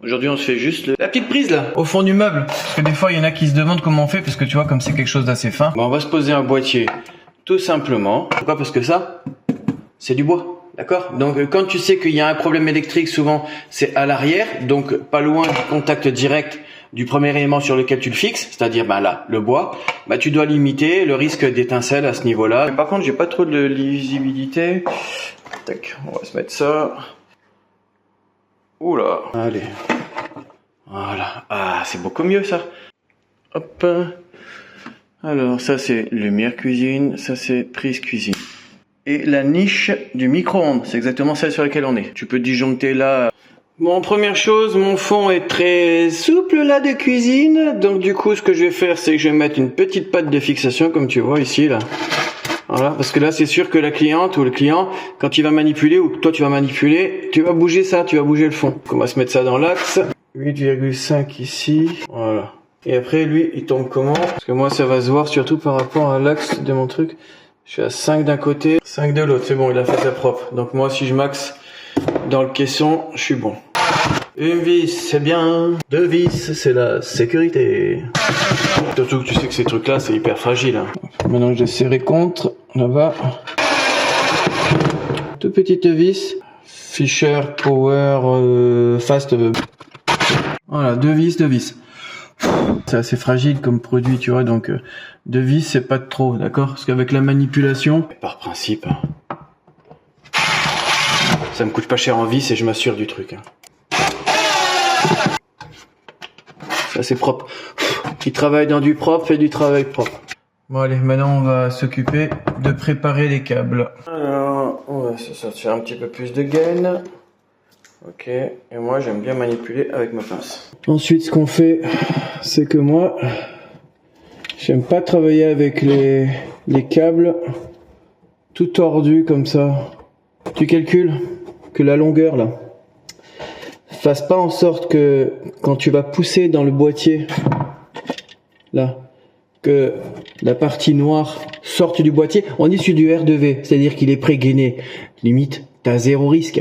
Aujourd'hui on se fait juste la petite prise là, au fond du meuble. Parce que des fois il y en a qui se demandent comment on fait, parce que tu vois comme c'est quelque chose d'assez fin. Bon, on va se poser un boîtier tout simplement. Pourquoi? Parce que ça, c'est du bois. D'accord? Donc quand tu sais qu'il y a un problème électrique, souvent c'est à l'arrière, donc pas loin du contact direct du premier élément sur lequel tu le fixes, c'est-à-dire là, le bois, tu dois limiter le risque d'étincelle à ce niveau-là. Par contre, j'ai pas trop de lisibilité. Tac, on va se mettre ça. Oula, allez. Voilà. Ah, c'est beaucoup mieux ça. Hop. Alors ça c'est lumière cuisine, ça c'est prise cuisine. Et la niche du micro-ondes, c'est exactement celle sur laquelle on est. Tu peux disjoncter là. Bon, première chose, mon fond est très souple là de cuisine. Donc du coup, ce que je vais faire, c'est que je vais mettre une petite patte de fixation, comme tu vois ici là. Voilà, parce que là, c'est sûr que la cliente ou le client, quand il va manipuler ou que toi tu vas manipuler, tu vas bouger ça, tu vas bouger le fond. Donc, on va se mettre ça dans l'axe. 8,5 ici. Voilà. Et après, lui, il tombe comment? Parce que moi, ça va se voir surtout par rapport à l'axe de mon truc. Je suis à 5 d'un côté, 5 de l'autre. C'est bon, il a fait sa propre. Donc moi, si je maxe dans le caisson, je suis bon. Une vis, c'est bien. 2 vis, c'est la sécurité. Surtout que tu sais que ces trucs-là, c'est hyper fragile. Hein. Maintenant, je vais serrer contre, là-bas. Toute petite vis. Fisher Power Fast. Voilà, 2 vis, 2 vis. C'est assez fragile comme produit, tu vois, donc 2 vis, c'est pas de trop, d'accord? Parce qu'avec la manipulation, par principe, ça me coûte pas cher en vis et je m'assure du truc. Ça, c'est propre. Qui travaille dans du propre fait du travail propre. Bon, allez, maintenant, on va s'occuper de préparer les câbles. Alors, on va se sortir un petit peu plus de gaine. Ok, et moi j'aime bien manipuler avec ma pince. Ensuite, ce qu'on fait, c'est que moi, j'aime pas travailler avec les câbles tout tordus comme ça. Tu calcules que la longueur là fasse pas en sorte que quand tu vas pousser dans le boîtier là, que la partie noire sorte du boîtier. On est sur du R2V, c'est-à-dire qu'il est pré-gainé. Limite, t'as zéro risque.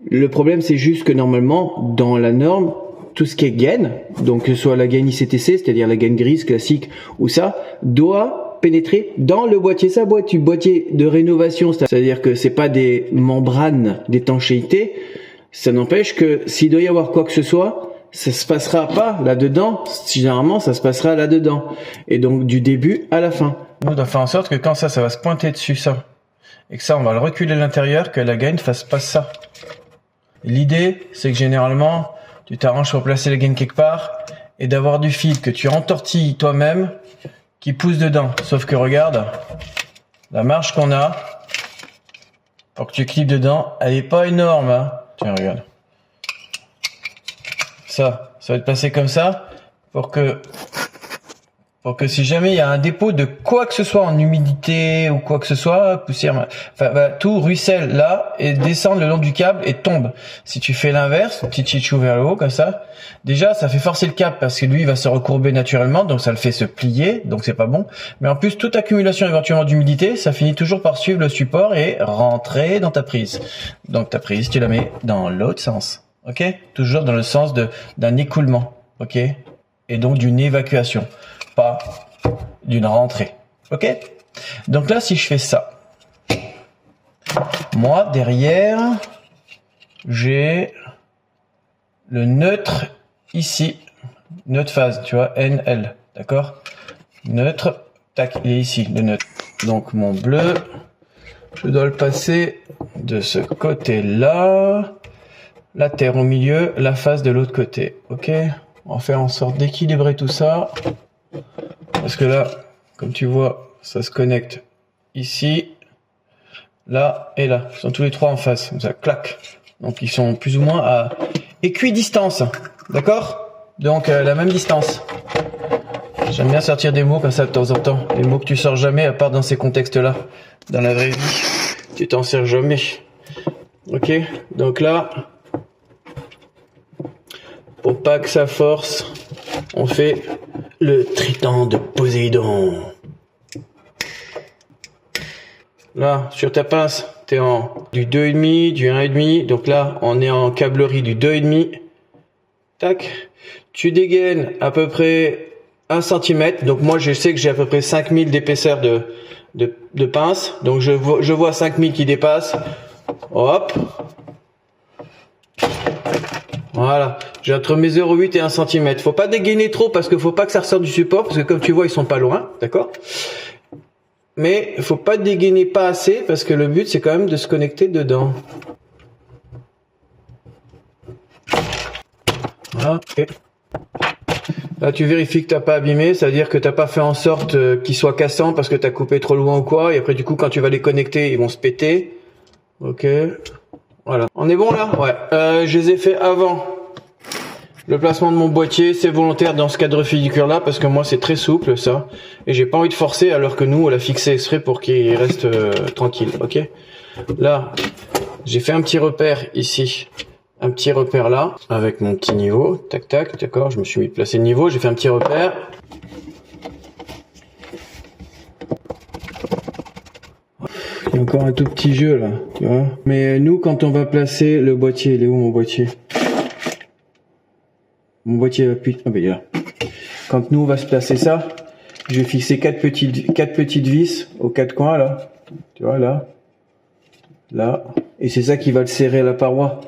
Le problème, c'est juste que normalement, dans la norme, tout ce qui est gaine, donc que ce soit la gaine ICTC, c'est-à-dire la gaine grise classique ou ça, doit pénétrer dans le boîtier. Ça, boîtier de rénovation, c'est-à-dire que c'est pas des membranes d'étanchéité. Ça n'empêche que s'il doit y avoir quoi que ce soit, ça se passera pas là-dedans. Généralement, ça se passera là-dedans. Et donc, du début à la fin. On doit faire en sorte que quand ça va se pointer dessus, ça. Et que ça, on va le reculer à l'intérieur, que la gaine fasse pas ça. L'idée, c'est que généralement, tu t'arranges pour placer la gaine quelque part et d'avoir du fil que tu entortilles toi-même qui pousse dedans. Sauf que regarde, la marge qu'on a pour que tu clips dedans, elle est pas énorme. Hein. Tiens, regarde. Ça va être placé comme ça pour que si jamais il y a un dépôt de quoi que ce soit en humidité ou quoi que ce soit, poussière, enfin, tout ruisselle là et descend le long du câble et tombe. Si tu fais l'inverse, petit chichou vers le haut comme ça, déjà ça fait forcer le câble parce que lui il va se recourber naturellement, donc ça le fait se plier, donc c'est pas bon. Mais en plus toute accumulation éventuellement d'humidité, ça finit toujours par suivre le support et rentrer dans ta prise. Donc ta prise, tu la mets dans l'autre sens, ok? Toujours dans le sens d'un écoulement, ok? Et donc d'une évacuation. Pas d'une rentrée. Ok? Donc là, si je fais ça, moi, derrière, j'ai le neutre ici. Neutre phase, tu vois, NL. D'accord? Neutre, tac, il est ici, le neutre. Donc mon bleu, je dois le passer de ce côté-là. La terre au milieu, la phase de l'autre côté. Ok? On va faire en sorte d'équilibrer tout ça. Parce que là, comme tu vois, ça se connecte ici, là et là. Ils sont tous les trois en face, comme ça, clac. Donc ils sont plus ou moins à équidistance, d'accord? Donc la même distance. J'aime bien sortir des mots comme ça de temps en temps. Des mots que tu sors jamais, à part dans ces contextes-là. Dans la vraie vie, tu t'en sers jamais. Ok? Donc là, pour pas que ça force, on fait le triton de Poséidon. Là, sur ta pince, t'es en du 2,5, du 1,5. Donc là, on est en câblerie du 2,5. tac, tu dégaines à peu près 1 cm. Donc moi je sais que j'ai à peu près 5000 d'épaisseur de pince. Donc je vois 5000 qui dépassent. Hop. Voilà, j'ai entre mes 0,8 et 1 cm. Faut pas dégainer trop parce que faut pas que ça ressorte du support parce que comme tu vois ils sont pas loin, d'accord? Mais faut pas dégainer pas assez parce que le but c'est quand même de se connecter dedans. Voilà, ok. Là tu vérifies que t'as pas abîmé, ça veut dire que t'as pas fait en sorte qu'ils soient cassants parce que t'as coupé trop loin ou quoi, et après du coup quand tu vas les connecter ils vont se péter. Ok. Voilà. On est bon là? Ouais. Je les ai fait avant. Le placement de mon boîtier, c'est volontaire dans ce cadre filicure là parce que moi c'est très souple ça. Et j'ai pas envie de forcer alors que nous on l'a fixé exprès pour qu'il reste tranquille. Ok. Là, j'ai fait un petit repère ici. Un petit repère là. Avec mon petit niveau. Tac tac. D'accord. Je me suis mis placé le niveau. J'ai fait un petit repère. Il y a encore un tout petit jeu là, tu vois. Mais nous, quand on va placer le boîtier, il est où mon boîtier? Mon boîtier appuie. Ah ben il est là. Quand nous on va se placer ça, je vais fixer quatre petites vis aux 4 coins là. Tu vois là, là. Et c'est ça qui va le serrer à la paroi.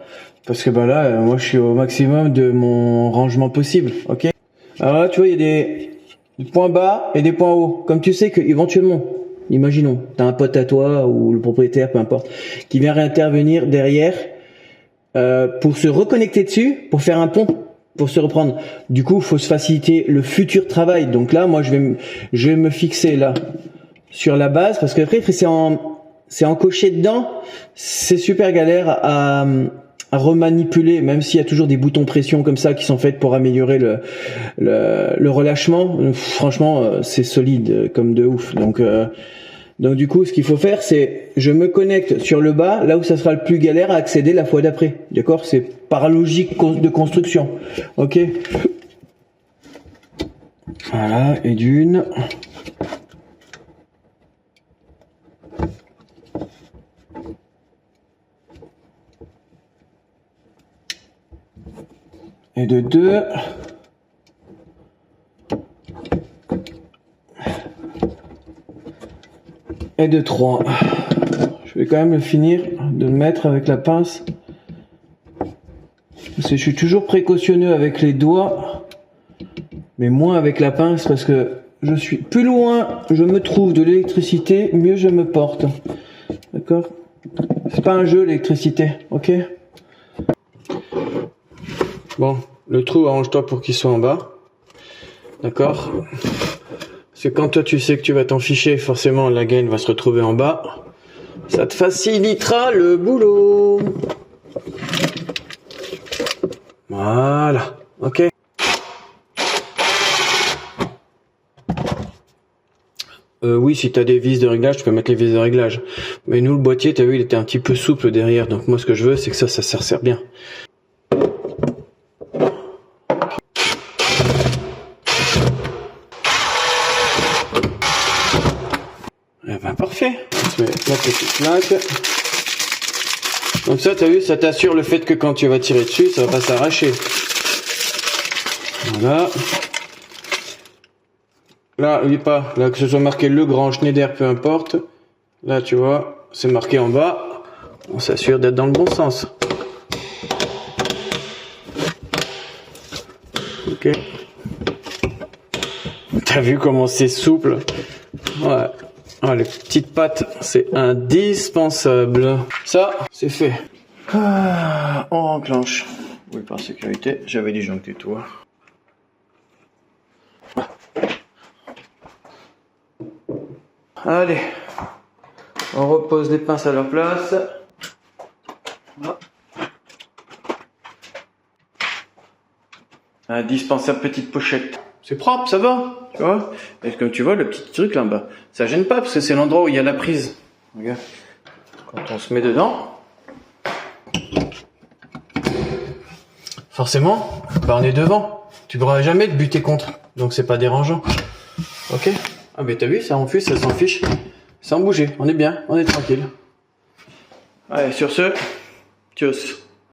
Parce que bah là, moi je suis au maximum de mon rangement possible, ok. Alors là, tu vois, il y a des points bas et des points hauts. Comme tu sais que éventuellement, imaginons, t'as un pote à toi ou le propriétaire, peu importe, qui vient réintervenir derrière pour se reconnecter dessus, pour faire un pont, pour se reprendre. Du coup, il faut se faciliter le futur travail. Donc là, moi, je vais me fixer là sur la base parce que après, c'est encoché dedans. C'est super galère à remanipuler, même s'il y a toujours des boutons pression comme ça qui sont faits pour améliorer le relâchement. Franchement, c'est solide comme de ouf. Donc du coup, ce qu'il faut faire, c'est je me connecte sur le bas, là où ça sera le plus galère à accéder la fois d'après. D'accord? C'est par logique de construction. Ok? Voilà, et d'une. Et de 2. Et de 3. Je vais quand même le finir de le mettre avec la pince. Parce que je suis toujours précautionneux avec les doigts, mais moins avec la pince parce que je suis plus loin je me trouve de l'électricité, mieux je me porte. D'accord? C'est pas un jeu l'électricité, ok? Bon, le trou, arrange-toi pour qu'il soit en bas. D'accord? Parce que quand toi tu sais que tu vas t'en ficher, forcément la gaine va se retrouver en bas. Ça te facilitera le boulot. Voilà, ok. Oui, si t'as des vis de réglage, tu peux mettre les vis de réglage. Mais nous, le boîtier, t'as vu, il était un petit peu souple derrière. Donc moi, ce que je veux, c'est que ça se resserre bien. Eh ben, parfait. On se met la petite plaque. Donc ça, t'as vu, ça t'assure le fait que quand tu vas tirer dessus, ça va pas s'arracher. Voilà. Là, oublie pas, là, que ce soit marqué Legrand, Schneider, peu importe. Là, tu vois, c'est marqué en bas. On s'assure d'être dans le bon sens. Ok. T'as vu comment c'est souple? Ouais. Ah, les petites pattes, c'est indispensable. Ça, c'est fait. Ah, on enclenche. Oui, par sécurité, j'avais disjoncté tout. Allez, on repose les pinces à leur place. Indispensable petite pochette. C'est propre, ça va, tu vois. Et comme tu vois, le petit truc là-bas, ça gêne pas parce que c'est l'endroit où il y a la prise. Regarde, quand on se met dedans, forcément, bah on est devant. Tu pourras jamais te buter contre, donc c'est pas dérangeant. Ok. Ah mais t'as vu, ça enfuse, ça s'en fiche, sans bouger. On est bien, on est tranquille. Allez, sur ce, tchuss.